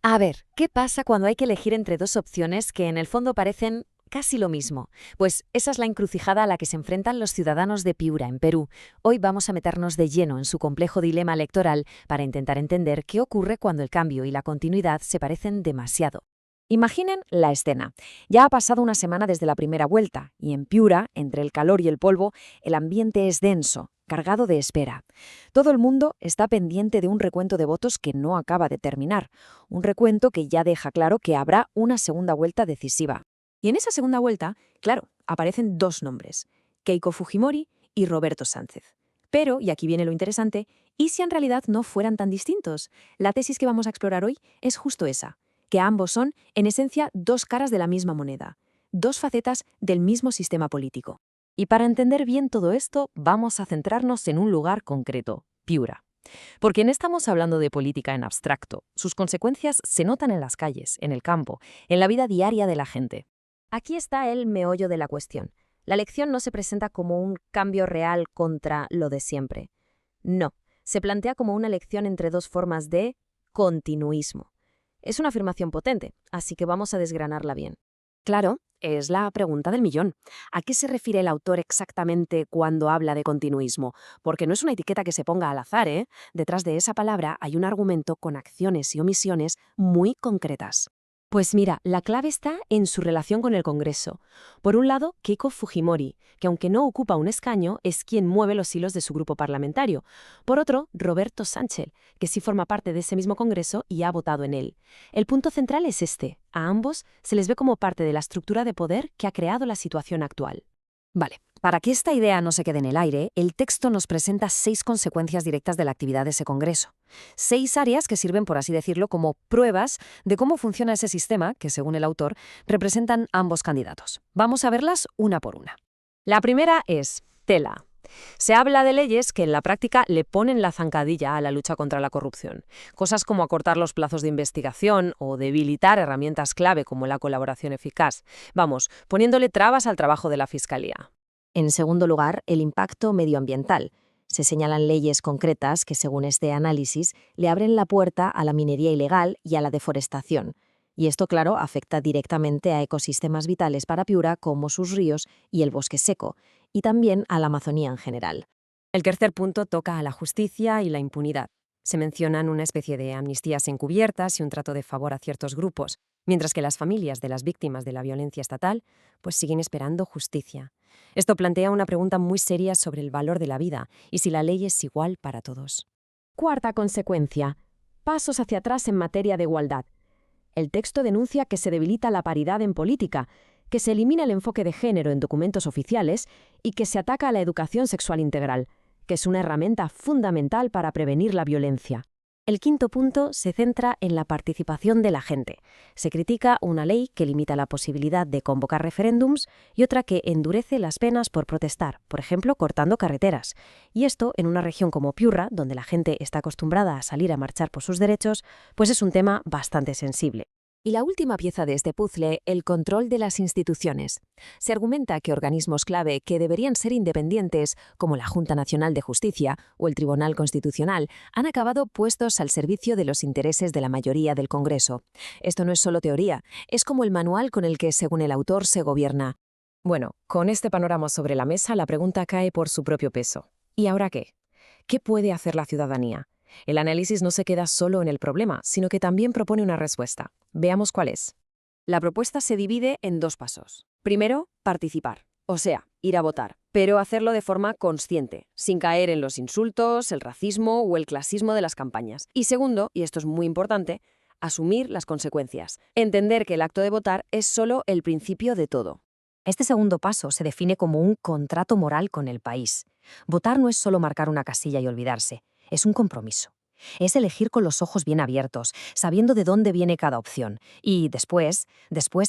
A ver, ¿qué pasa cuando hay que elegir entre dos opciones que en el fondo parecen casi lo mismo? Pues esa es la encrucijada a la que se enfrentan los ciudadanos de Piura, en Perú. Hoy vamos a meternos de lleno en su complejo dilema electoral para intentar entender qué ocurre cuando el cambio y la continuidad se parecen demasiado. Imaginen la escena. Ya ha pasado una semana desde la primera vuelta y en Piura, entre el calor y el polvo, el ambiente es denso, cargado de espera. Todo el mundo está pendiente de un recuento de votos que no acaba de terminar, un recuento que ya deja claro que habrá una segunda vuelta decisiva. Y en esa segunda vuelta, claro, aparecen dos nombres, Keiko Fujimori y Roberto Sánchez. Pero, y aquí viene lo interesante, ¿y si en realidad no fueran tan distintos? La tesis que vamos a explorar hoy es justo esa, que ambos son, en esencia, dos caras de la misma moneda, dos facetas del mismo sistema político. Y para entender bien todo esto, vamos a centrarnos en un lugar concreto, Piura. Porque no estamos hablando de política en abstracto. Sus consecuencias se notan en las calles, en el campo, en la vida diaria de la gente. Aquí está el meollo de la cuestión. La elección no se presenta como un cambio real contra lo de siempre. No, se plantea como una elección entre dos formas de continuismo. Es una afirmación potente, así que vamos a desgranarla bien. Claro, es la pregunta del millón. ¿A qué se refiere el autor exactamente cuando habla de continuismo? Porque no es una etiqueta que se ponga al azar, ¿eh? Detrás de esa palabra hay un argumento con acciones y omisiones muy concretas. Pues mira, la clave está en su relación con el Congreso. Por un lado, Keiko Fujimori, que aunque no ocupa un escaño, es quien mueve los hilos de su grupo parlamentario. Por otro, Roberto Sánchez, que sí forma parte de ese mismo Congreso y ha votado en él. El punto central es este. A ambos se les ve como parte de la estructura de poder que ha creado la situación actual. Vale, para que esta idea no se quede en el aire, el texto nos presenta 6 consecuencias directas de la actividad de ese Congreso. 6 áreas que sirven, por así decirlo, como pruebas de cómo funciona ese sistema que, según el autor, representan ambos candidatos. Vamos a verlas una por una. La primera es tela. Se habla de leyes que en la práctica le ponen la zancadilla a la lucha contra la corrupción. Cosas como acortar los plazos de investigación o debilitar herramientas clave como la colaboración eficaz. Vamos, poniéndole trabas al trabajo de la Fiscalía. En segundo lugar, el impacto medioambiental. Se señalan leyes concretas que, según este análisis, le abren la puerta a la minería ilegal y a la deforestación. Y esto, claro, afecta directamente a ecosistemas vitales para Piura como sus ríos y el bosque seco, y también a la Amazonía en general. El tercer punto toca a la justicia y la impunidad. Se mencionan una especie de amnistías encubiertas y un trato de favor a ciertos grupos, mientras que las familias de las víctimas de la violencia estatal pues siguen esperando justicia. Esto plantea una pregunta muy seria sobre el valor de la vida y si la ley es igual para todos. Cuarta consecuencia. Pasos hacia atrás en materia de igualdad. El texto denuncia que se debilita la paridad en política, que se elimina el enfoque de género en documentos oficiales y que se ataca a la educación sexual integral, que es una herramienta fundamental para prevenir la violencia. El quinto punto se centra en la participación de la gente. Se critica una ley que limita la posibilidad de convocar referéndums y otra que endurece las penas por protestar, por ejemplo, cortando carreteras. Y esto, en una región como Piura, donde la gente está acostumbrada a salir a marchar por sus derechos, pues es un tema bastante sensible. Y la última pieza de este puzzle, el control de las instituciones. Se argumenta que organismos clave que deberían ser independientes, como la Junta Nacional de Justicia o el Tribunal Constitucional, han acabado puestos al servicio de los intereses de la mayoría del Congreso. Esto no es solo teoría, es como el manual con el que, según el autor, se gobierna. Bueno, con este panorama sobre la mesa, la pregunta cae por su propio peso. ¿Y ahora qué? ¿Qué puede hacer la ciudadanía? El análisis no se queda solo en el problema, sino que también propone una respuesta. Veamos cuál es. La propuesta se divide en 2 pasos. Primero, participar, o sea, ir a votar, pero hacerlo de forma consciente, sin caer en los insultos, el racismo o el clasismo de las campañas. Y segundo, y esto es muy importante, asumir las consecuencias. Entender que el acto de votar es solo el principio de todo. Este segundo paso se define como un contrato moral con el país. Votar no es solo marcar una casilla y olvidarse, es un compromiso. Es elegir con los ojos bien abiertos, sabiendo de dónde viene cada opción, y después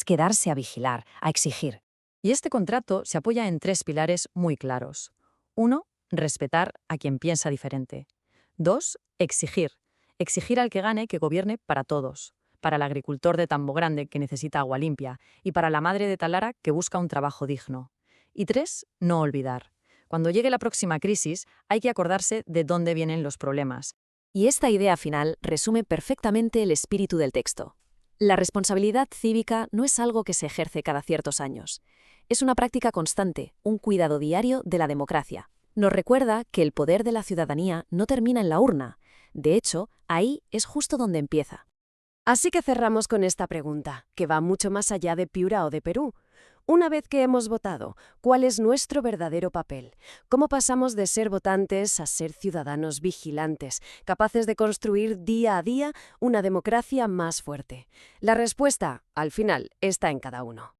quedarse a vigilar, a exigir. Y este contrato se apoya en 3 pilares muy claros. 1. Respetar a quien piensa diferente. 2. Exigir. Exigir al que gane que gobierne para todos. Para el agricultor de Tambo Grande que necesita agua limpia y para la madre de Talara que busca un trabajo digno. Y 3. No olvidar. Cuando llegue la próxima crisis, hay que acordarse de dónde vienen los problemas. Y esta idea final resume perfectamente el espíritu del texto. La responsabilidad cívica no es algo que se ejerce cada ciertos años. Es una práctica constante, un cuidado diario de la democracia. Nos recuerda que el poder de la ciudadanía no termina en la urna. De hecho, ahí es justo donde empieza. Así que cerramos con esta pregunta, que va mucho más allá de Piura o de Perú. Una vez que hemos votado, ¿cuál es nuestro verdadero papel? ¿Cómo pasamos de ser votantes a ser ciudadanos vigilantes, capaces de construir día a día una democracia más fuerte? La respuesta, al final, está en cada uno.